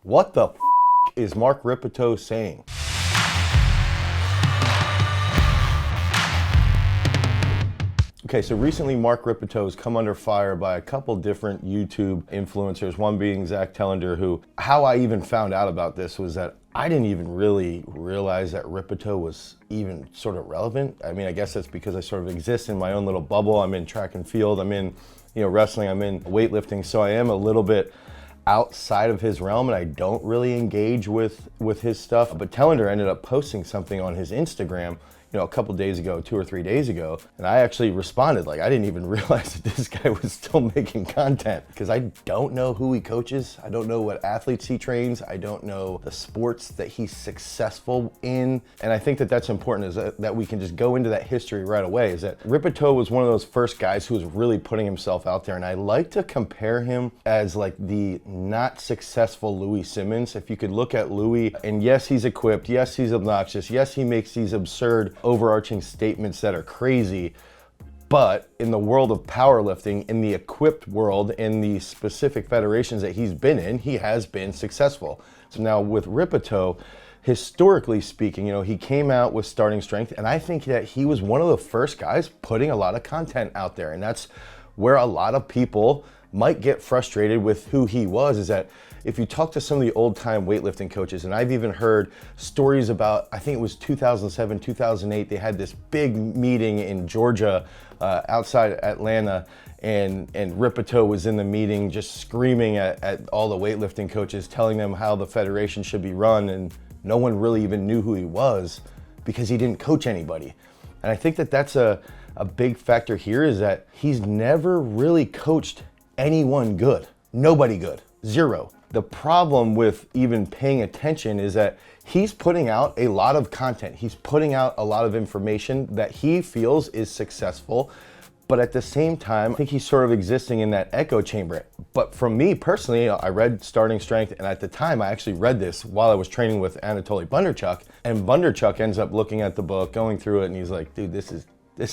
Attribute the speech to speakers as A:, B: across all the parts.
A: What the is Mark Rippetoe saying? Okay, so recently Mark Rippetoe has come under fire by a couple different YouTube influencers, one being Zach Tellender, who, how I even found out about this was that I didn't even really realize that Rippetoe was even sort of relevant. I mean, I guess that's because I sort of exist in my own little bubble. I'm in track and field, I'm in, wrestling, I'm in weightlifting, so I am a little bit outside of his realm and I don't really engage with his stuff. But Tellender ended up posting something on his Instagram a couple days ago, 2 or 3 days ago, and I actually responded like I didn't even realize that this guy was still making content, because I don't know who he coaches, I don't know what athletes he trains, I don't know the sports that he's successful in, and I think that that's important, is that we can just go into that history right away, is that Rippetoe was one of those first guys who was really putting himself out there, and I like to compare him as like the not successful Louis Simmons. If you could look at Louis, and yes, he's equipped, yes, he's obnoxious, yes, he makes these absurd overarching statements that are crazy, but in the world of powerlifting, in the equipped world, in the specific federations that he's been in, he has been successful. So now with Rippetoe, historically speaking, he came out with starting strength, and I think that he was one of the first guys putting a lot of content out there, and that's where a lot of people might get frustrated with who he was, is that if you talk to some of the old-time weightlifting coaches, and I've even heard stories about, I think it was 2007, 2008, they had this big meeting in Georgia, outside Atlanta, and Rippetoe was in the meeting just screaming at all the weightlifting coaches, telling them how the federation should be run, and no one really even knew who he was because he didn't coach anybody. And I think that that's a big factor here, is that he's never really coached anyone good. Nobody good. Zero. The problem with even paying attention is that he's putting out a lot of content. He's putting out a lot of information that he feels is successful, but at the same time, I think he's sort of existing in that echo chamber. But for me personally, I read Starting Strength, and at the time I actually read this while I was training with Anatoly Bondarchuk, and Bondarchuk ends up looking at the book, going through it, and he's like, dude, this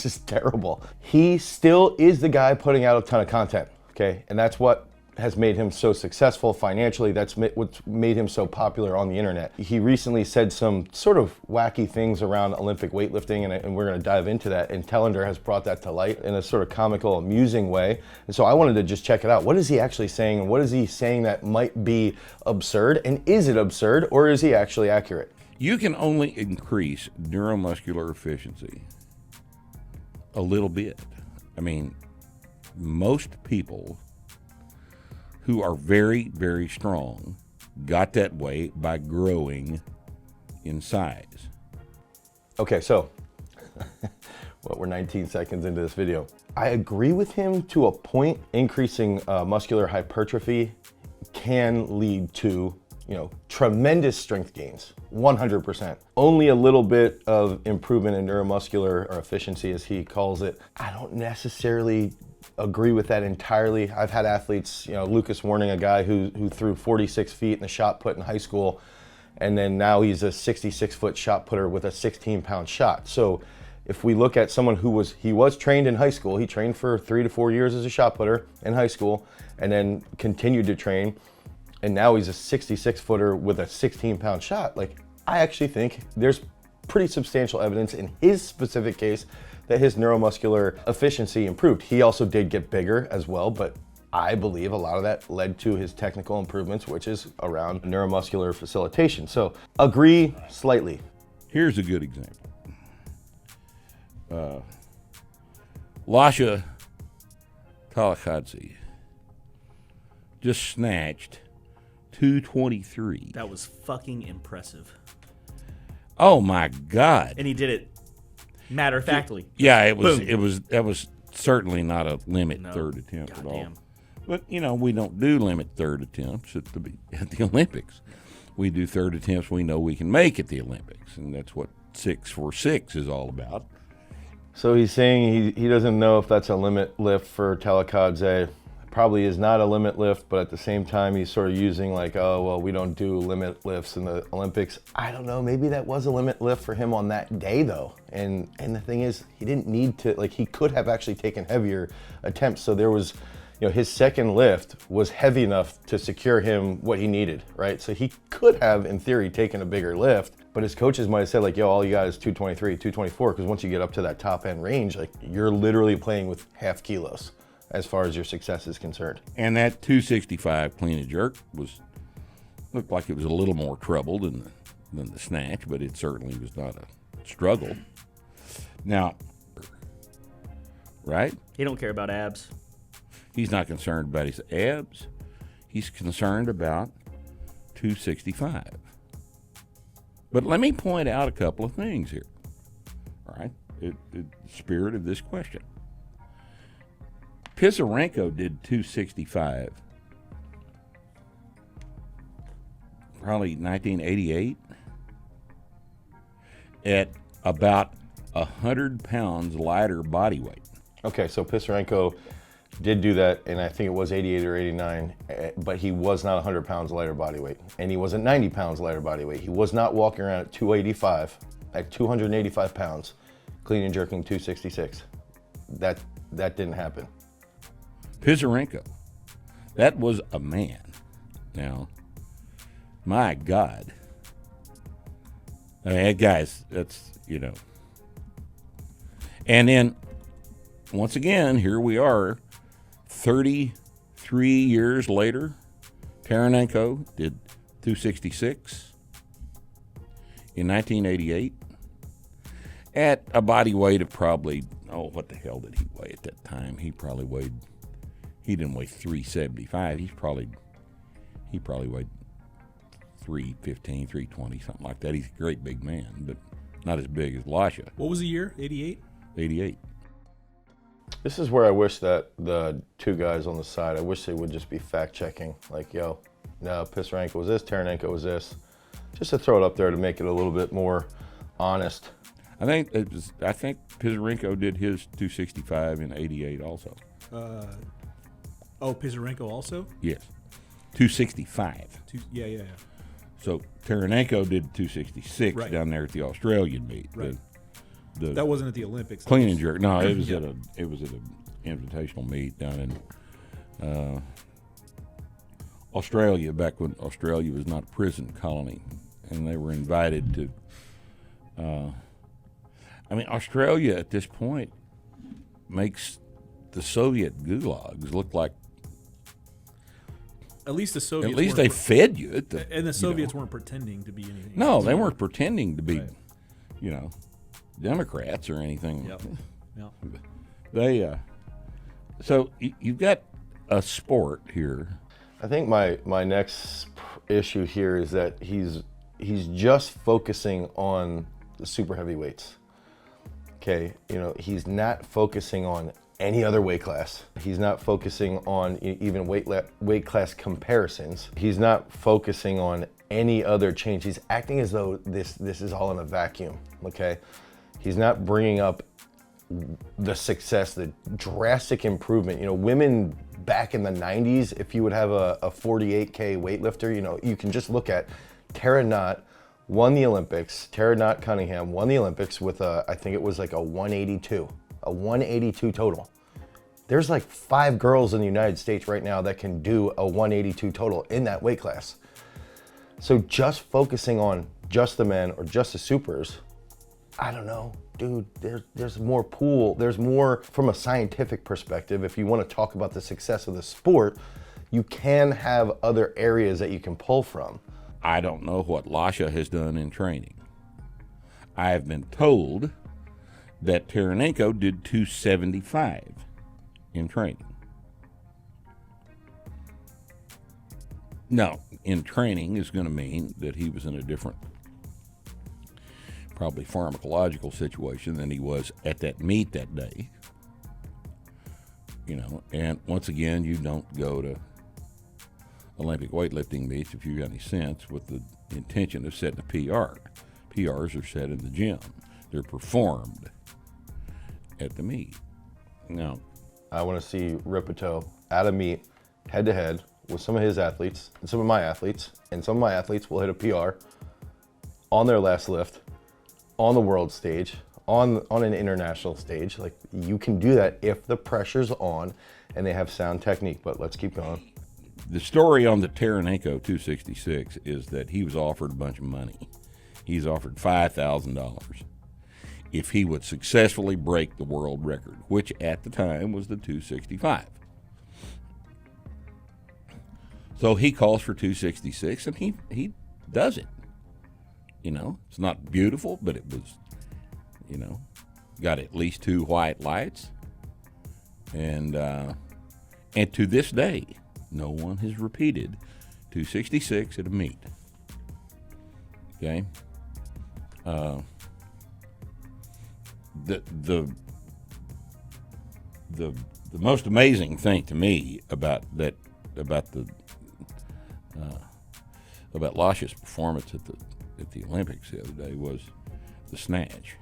A: is terrible. He still is the guy putting out a ton of content, okay? And that's what has made him so successful financially. That's what's made him so popular on the internet. He recently said some sort of wacky things around Olympic weightlifting, and we're gonna dive into that, and Tellender has brought that to light in a sort of comical, amusing way. And so I wanted to just check it out. What is he actually saying, and what is he saying that might be absurd, and is it absurd, or is he actually accurate?
B: You can only increase neuromuscular efficiency a little bit. I mean, most people who are very, very strong got that way by growing in size.
A: Okay, so well, we're 19 seconds into this video. I agree with him to a point. Increasing muscular hypertrophy can lead to tremendous strength gains, 100%. Only a little bit of improvement in neuromuscular, or efficiency as he calls it. I don't necessarily agree with that entirely. I've had athletes, Lucas Warning, a guy who threw 46 feet in the shot put in high school, and then now he's a 66-foot shot putter with a 16-pound shot. So if we look at someone who was trained in high school, he trained for 3 to 4 years as a shot putter in high school, and then continued to train, and now he's a 66-footer with a 16-pound shot. Like, I actually think there's pretty substantial evidence in his specific case that his neuromuscular efficiency improved. He also did get bigger as well, but I believe a lot of that led to his technical improvements, which is around neuromuscular facilitation. So agree slightly.
B: Here's a good example. Lasha Talakadze just snatched 223.
C: That was fucking impressive.
B: Oh my God.
C: And he did it matter-of-factly.
B: Yeah,
C: Boom.
B: that was certainly not a limit third attempt at all. But we don't do limit third attempts at the Olympics. We do third attempts we know we can make at the Olympics, and that's what 646 is all about.
A: So he's saying he doesn't know if that's a limit lift for Talakadze. Probably is not a limit lift, but at the same time he's sort of using like, oh, well, we don't do limit lifts in the Olympics. I don't know, maybe that was a limit lift for him on that day though. And the thing is, he didn't need to, like, he could have actually taken heavier attempts. So there was, You know, his second lift was heavy enough to secure him what he needed, right? So he could have, in theory, taken a bigger lift, but his coaches might have said like, yo, all you got is 223, 224, because once you get up to that top end range, like you're literally playing with half kilos as far as your success is concerned.
B: And that 265 clean and jerk looked like it was a little more trouble than the snatch, but it certainly was not a struggle. Now, right?
C: He don't care about abs.
B: He's not concerned about his abs. He's concerned about 265. But let me point out a couple of things here. All right? The spirit of this question. Pisarenko did 265 probably 1988 at about 100 pounds lighter body weight.
A: Okay, so Pisarenko did do that, and I think it was 88 or 89, but he was not 100 pounds lighter body weight, and he wasn't 90 pounds lighter body weight. He was not walking around at 285, at 285 pounds, clean and jerking 266. That didn't happen.
B: Pisarenko, that was a man. Now, my God. I mean, that guy's, that's, you know. And then, once again, here we are, 33 years later, Taranenko did 266 in 1988 at a body weight of probably, oh, what the hell did he weigh at that time? He didn't weigh 375. He probably weighed 315, 320, something like that. He's a great big man, but not as big as Lasha.
D: What was the year? 88?
B: 88.
A: This is where I wish that the two guys on the side, I wish they would just be fact checking. Like, yo, no, Pisarenko was this, Taranenko was this. Just to throw it up there to make it a little bit more honest.
B: I think Pisarenko did his 265 in 88 also.
D: Pisarenko also?
B: Yes. 265.
D: Yeah.
B: So Taranenko did 266
D: Right.
B: down there at the Australian meet.
D: Right.
B: The
D: That wasn't at the Olympics.
B: clean and jerk. No, it was
D: Yeah.
B: at an invitational meet down in Australia, back when Australia was not a prison colony, and they were invited to. Australia at this point makes the Soviet gulags look like.
D: At least the Soviets.
B: At least
D: weren't
B: they fed you.
D: and the Soviets weren't pretending to be anything.
B: No, they weren't pretending to be,
D: Right.
B: Democrats or anything.
D: Yep. Yeah.
B: They, so you've got a sport here.
A: I think my next issue here is that he's just focusing on the super heavyweights. Okay, he's not focusing on any other weight class. He's not focusing on even weight class comparisons. He's not focusing on any other change. He's acting as though this is all in a vacuum. Okay, he's not bringing up the success, the drastic improvement. Women back in the 90s, if you would have a 48K weightlifter, you can just look at Tara Knott won the Olympics. Tara Knott Cunningham won the Olympics with I think it was like a 182 total. There's like 5 girls in the United States right now that can do a 182 total in that weight class. So just focusing on just the men or just the supers, I don't know, dude, there's more pool. There's more from a scientific perspective. If you want to talk about the success of the sport, you can have other areas that you can pull from.
B: I don't know what Lasha has done in training. I have been told that Taranenko did 275 in training. Now, in training is going to mean that he was in a different, probably pharmacological situation than he was at that meet that day. And once again, you don't go to Olympic weightlifting meets, if you got any sense, with the intention of setting a PR. PRs are set in the gym. They're performed at the meet. Now,
A: I want to see Rippetoe at a meet, head-to-head, with some of his athletes and some of my athletes, and some of my athletes will hit a PR on their last lift, on the world stage, on an international stage. Like, you can do that if the pressure's on and they have sound technique. But let's keep going.
B: The story on the Taranenko 266 is that he was offered a bunch of money. He's offered $5,000 if he would successfully break the world record, which at the time was the 265. So he calls for 266, and he does it. You know, it's not beautiful, but it was, you know, got at least 2 white lights. And to this day, no one has repeated 266 at a meet. Okay? The most amazing thing to me about Lasha's performance at the Olympics the other day was the snatch.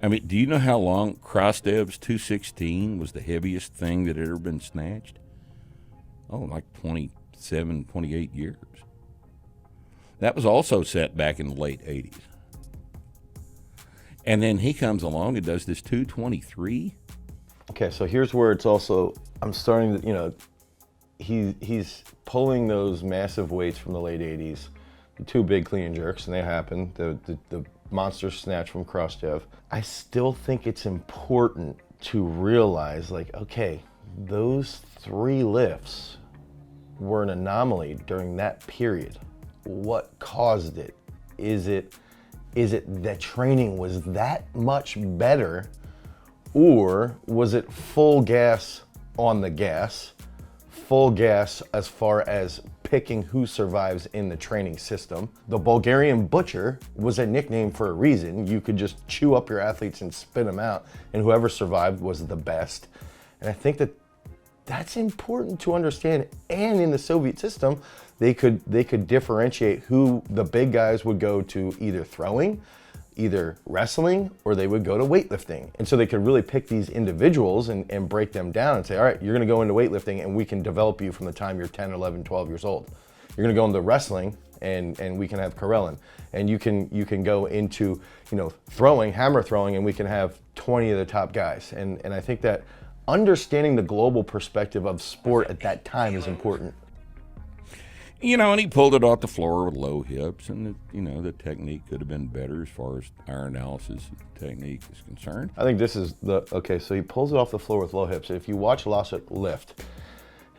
B: I mean, do you know how long Krostev's 216 was the heaviest thing that had ever been snatched? Oh, like 27, 28 years. That was also set back in the late 80s. And then he comes along and does this 223.
A: Okay, so here's where it's also, I'm starting to, you know, he's pulling those massive weights from the late 80s, the 2 big clean and jerks, and they happen, the monster snatch from Krostev. I still think it's important to realize, like, okay, those 3 lifts were an anomaly during that period. What caused it? Is it that training was that much better, or was it full gas on the gas, full gas as far as picking who survives in the training system? The Bulgarian Butcher was a nickname for a reason. You could just chew up your athletes and spit them out, and whoever survived was the best. And I think that that's important to understand. And in the Soviet system, they could differentiate who the big guys would go to, either throwing, either wrestling, or they would go to weightlifting. And so they could really pick these individuals and break them down and say, all right, you're gonna go into weightlifting and we can develop you from the time you're 10, 11, 12 years old. You're gonna go into wrestling and we can have Karelin. And you can go into, you know, throwing, hammer throwing, and we can have 20 of the top guys. And I think that understanding the global perspective of sport at that time is important.
B: You know, and he pulled it off the floor with low hips, and the technique could have been better as far as our analysis of the technique is concerned.
A: I think this is okay, so he pulls it off the floor with low hips. If you watch Lasha lift,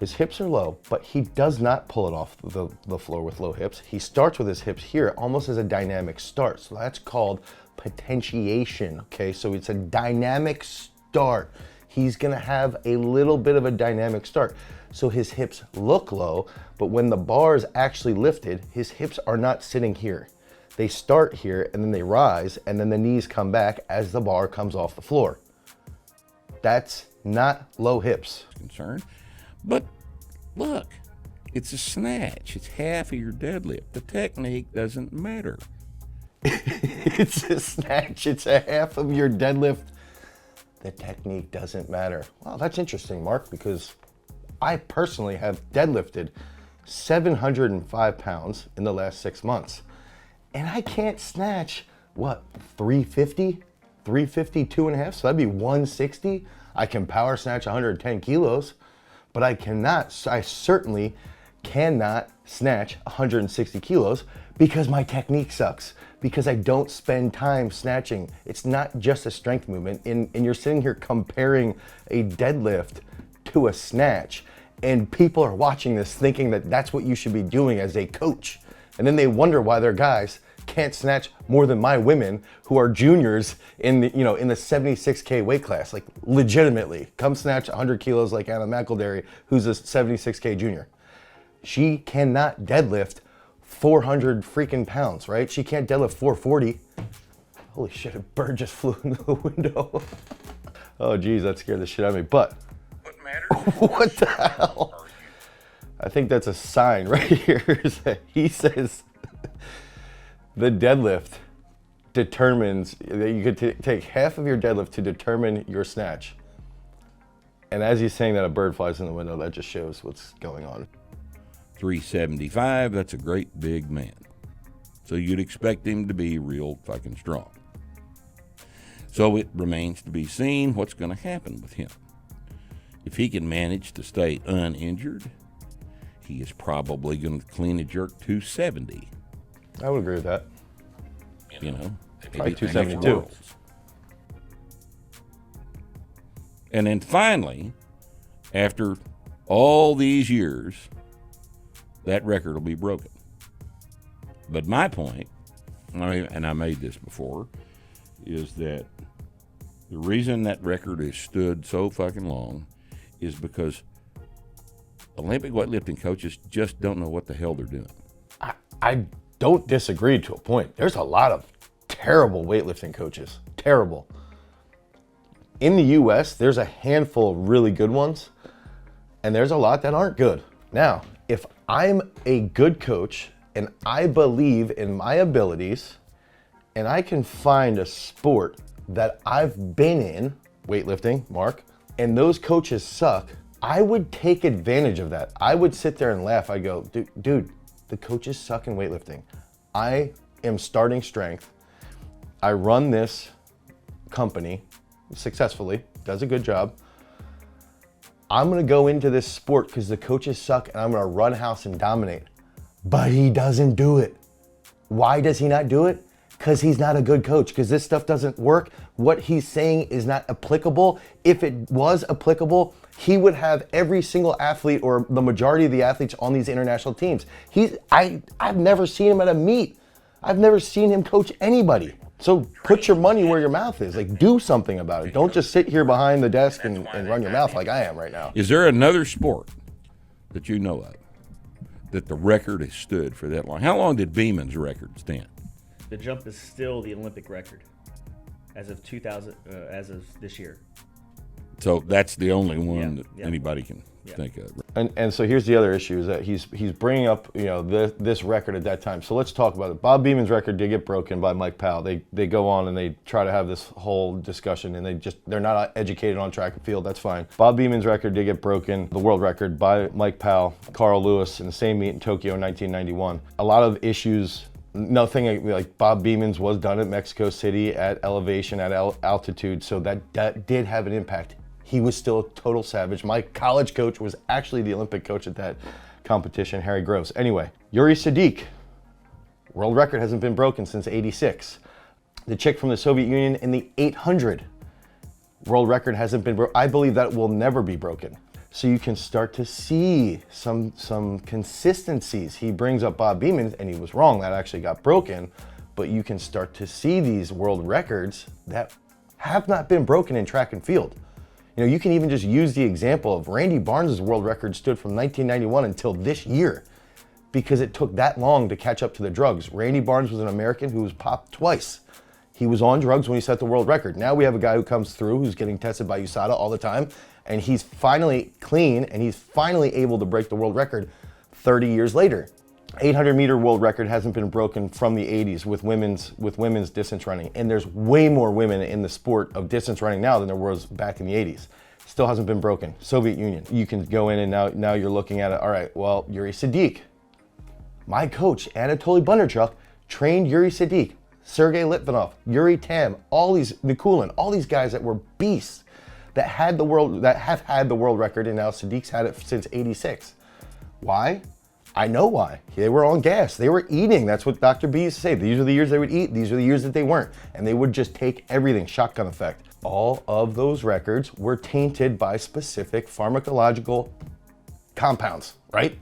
A: his hips are low, but he does not pull it off the floor with low hips. He starts with his hips here, almost as a dynamic start. So that's called potentiation, okay? So it's a dynamic start. He's gonna have a little bit of a dynamic start. So his hips look low, but when the bar is actually lifted, his hips are not sitting here. They start here and then they rise, and then the knees come back as the bar comes off the floor. That's not low hips.
B: Concerned. But look, it's a snatch. It's half of your deadlift. The technique doesn't matter.
A: It's a snatch. It's a half of your deadlift. The technique doesn't matter. Wow, that's interesting, Mark, because I personally have deadlifted 705 pounds in the last 6 months. And I can't snatch, what, 350? 352 and a half? So that'd be 160. I can power snatch 110 kilos, but I certainly cannot snatch 160 kilos because my technique sucks, because I don't spend time snatching. It's not just a strength movement. And you're sitting here comparing a deadlift to a snatch, and people are watching this thinking that that's what you should be doing as a coach. And then they wonder why their guys can't snatch more than my women who are juniors in the 76K weight class. Like, legitimately, come snatch 100 kilos like Anna McElderry, who's a 76K junior. She cannot deadlift 400 freaking pounds, right? She can't deadlift 440. Holy shit, a bird just flew into the window. Oh geez, that scared the shit out of me. But
B: What matters?
A: what the hell? I think that's a sign right here. He says the deadlift determines that you could take half of your deadlift to determine your snatch. And as he's saying that, a bird flies in the window. That just shows what's going on.
B: 375, that's a great big man. So you'd expect him to be real fucking strong. So it remains to be seen what's going to happen with him. if he can manage to stay uninjured, he is probably going to clean and jerk 270.
A: I would agree with that.
B: You know,
A: Probably
B: maybe
A: 272.
B: Worlds. And then finally, after all these years, that record will be broken. But my point, and I made this before, is that the reason that record has stood so fucking long is because Olympic weightlifting coaches just don't know what the hell they're doing.
A: I don't disagree to a point. There's a lot of terrible weightlifting coaches. Terrible. In the US, there's a handful of really good ones, and there's a lot that aren't good. Now, if I'm a good coach and I believe in my abilities, and I can find a sport that I've been in, weightlifting, Mark, and those coaches suck, I would take advantage of that. I would sit there and laugh. I go, dude, the coaches suck in weightlifting. I am starting strength. I run this company successfully, does a good job. I'm gonna go into this sport because the coaches suck and I'm gonna run house and dominate. But he doesn't do it. Why does he not do it? Because he's not a good coach, because this stuff doesn't work. What he's saying is not applicable. If it was applicable, he would have every single athlete or the majority of the athletes on these international teams. I've never seen him at a meet. I've never seen him coach anybody. So put your money where your mouth is. Like, do something about it. Don't just sit here behind the desk and run your mouth like I am right now.
B: Is there another sport that you know of that the record has stood for that long? How long did Beeman's record stand?
C: The jump is still the Olympic record as of 2000, as of this year.
B: So that's the only one that
C: yeah.
B: anybody can think of.
A: And so here's the other issue is that he's bringing up, you know, this record at that time. So let's talk about it. Bob Beeman's record did get broken by Mike Powell. They go on and they try to have this whole discussion, and they're not educated on track and field. That's fine. Bob Beeman's record did get broken, the world record, by Mike Powell, Carl Lewis, in the same meet in Tokyo in 1991. A lot of issues. Nothing like Bob Beeman's was done at Mexico City at elevation, at altitude, so that did have an impact. He was still a total savage. My college coach was actually the Olympic coach at that competition, Harry Groves. Anyway, Yuri Sadiq, world record hasn't been broken since '86. The chick from the Soviet Union in the 800, world record hasn't been broken. I believe that will never be broken. So you can start to see some consistencies. He brings up Bob Beeman, and he was wrong. That actually got broken. But you can start to see these world records that have not been broken in track and field. You know, you can even just use the example of Randy Barnes' world record stood from 1991 until this year because it took that long to catch up to the drugs. Randy Barnes was an American who was popped twice. He was on drugs when he set the world record. Now we have a guy who comes through who's getting tested by USADA all the time, and he's finally clean, and he's finally able to break the world record 30 years later. 800-meter world record hasn't been broken from the 80s with women's distance running, and there's way more women in the sport of distance running now than there was back in the 80s. Still hasn't been broken. Soviet Union, you can go in and now you're looking at it, all right, well, Yuri Sadiq. My coach, Anatoly Bondarchuk, trained Yuri Sadiq, Sergey Litvinov, Yuri Tam, all these, Nikulin, all these guys that were beasts that have had the world record, and now Sadiq's had it since '86. Why? I know why. They were on gas. They were eating. That's what Dr. B used to say. These are the years they would eat. These are the years that they weren't. And they would just take everything, shotgun effect. All of those records were tainted by specific pharmacological compounds, right?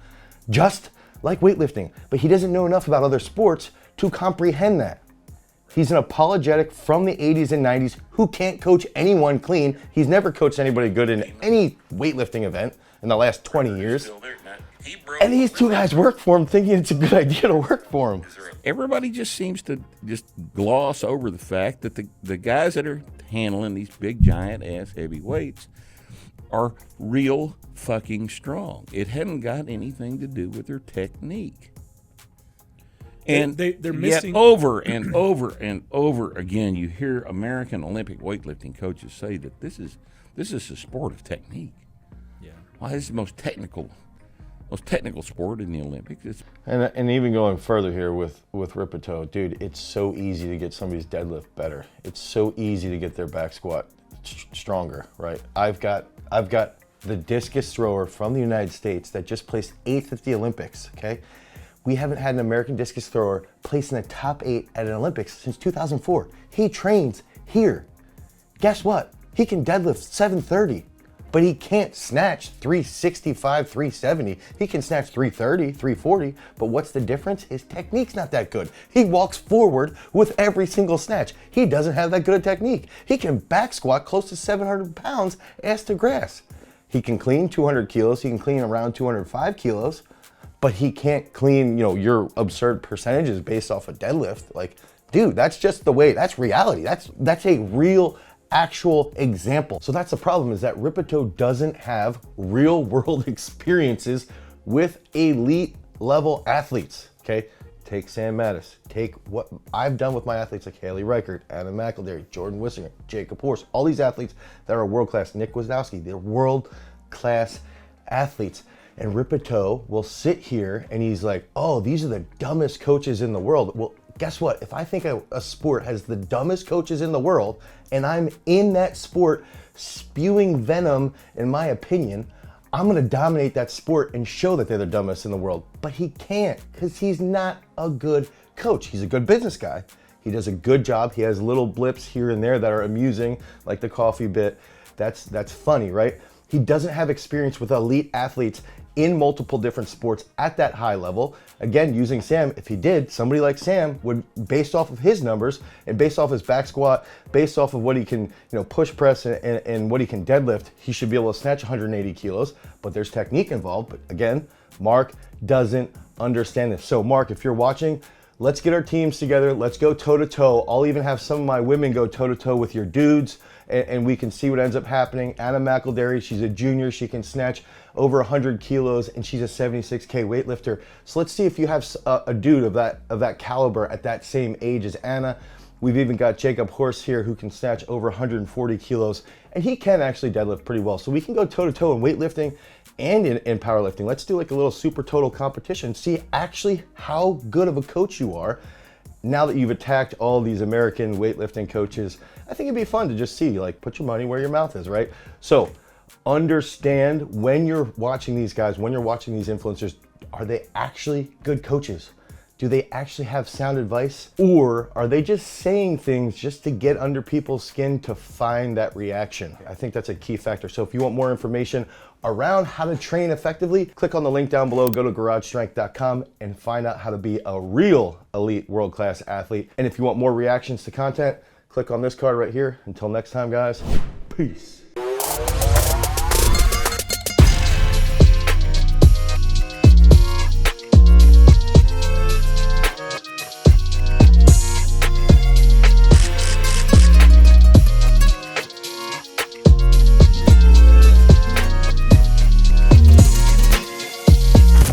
A: Just like weightlifting. But he doesn't know enough about other sports to comprehend that. He's an apologetic from the 80s and 90s who can't coach anyone clean. He's never coached anybody good in any weightlifting event in the last 20 years. And these two guys work for him thinking it's a good idea to work for him.
B: Everybody just seems to just gloss over the fact that the guys that are handling these big, giant ass heavy weights are real fucking strong. It hadn't got anything to do with their technique. And
D: they're missing
B: over and over and over again. You hear American Olympic weightlifting coaches say that this is a sport of technique.
D: Yeah.
B: Why is the most technical sport in the Olympics?
A: And even going further here with Rippetoe, dude, it's so easy to get somebody's deadlift better. It's so easy to get their back squat stronger, right? I've got the discus thrower from the United States that just placed 8th at the Olympics, okay? We haven't had an American discus thrower place in the top 8 at an Olympics since 2004. He trains here. Guess what? He can deadlift 730, but he can't snatch 365, 370. He can snatch 330, 340, but what's the difference? His technique's not that good. He walks forward with every single snatch. He doesn't have that good a technique. He can back squat close to 700 pounds ass to grass. He can clean 200 kilos. He can clean around 205 kilos, but he can't clean, you know, your absurd percentages based off a deadlift. Like, dude, that's just the way, that's reality. That's a real, actual example. So that's the problem, is that Rippetoe doesn't have real world experiences with elite level athletes, okay? Take Sam Mattis, take what I've done with my athletes like Haley Reichert, Anna McElderry, Jordan Wissinger, Jacob Horse, all these athletes that are world-class, Nick Wisdowski, they're world-class athletes. And Rippetoe will sit here and he's like, oh, these are the dumbest coaches in the world. Well, guess what? If I think a sport has the dumbest coaches in the world and I'm in that sport spewing venom, in my opinion, I'm gonna dominate that sport and show that they're the dumbest in the world. But he can't, because he's not a good coach. He's a good business guy. He does a good job. He has little blips here and there that are amusing, like the coffee bit. That's funny, right? He doesn't have experience with elite athletes in multiple different sports at that high level. Again, using Sam, if he did, somebody like Sam would, based off of his numbers and based off his back squat, based off of what he can, you know, push press and what he can deadlift, he should be able to snatch 180 kilos, but there's technique involved. But again, Mark doesn't understand this. So Mark, if you're watching, let's get our teams together. Let's go toe to toe. I'll even have some of my women go toe to toe with your dudes, and we can see what ends up happening. Anna McElderry, she's a junior. She can snatch over 100 kilos, and she's a 76K weightlifter. So let's see if you have a dude of that caliber at that same age as Anna. We've even got Jacob Horse here who can snatch over 140 kilos, and he can actually deadlift pretty well. So we can go toe to toe in weightlifting and in powerlifting. Let's do like a little super total competition. See actually how good of a coach you are. Now that you've attacked all these American weightlifting coaches, I think it'd be fun to just see, like, put your money where your mouth is, right? So understand when you're watching these guys, when you're watching these influencers, are they actually good coaches? Do they actually have sound advice? Or are they just saying things just to get under people's skin to find that reaction? I think that's a key factor. So if you want more information around how to train effectively, click on the link down below, go to garagestrength.com and find out how to be a real elite world-class athlete. And if you want more reactions to content, click on this card right here. Until next time, guys, peace.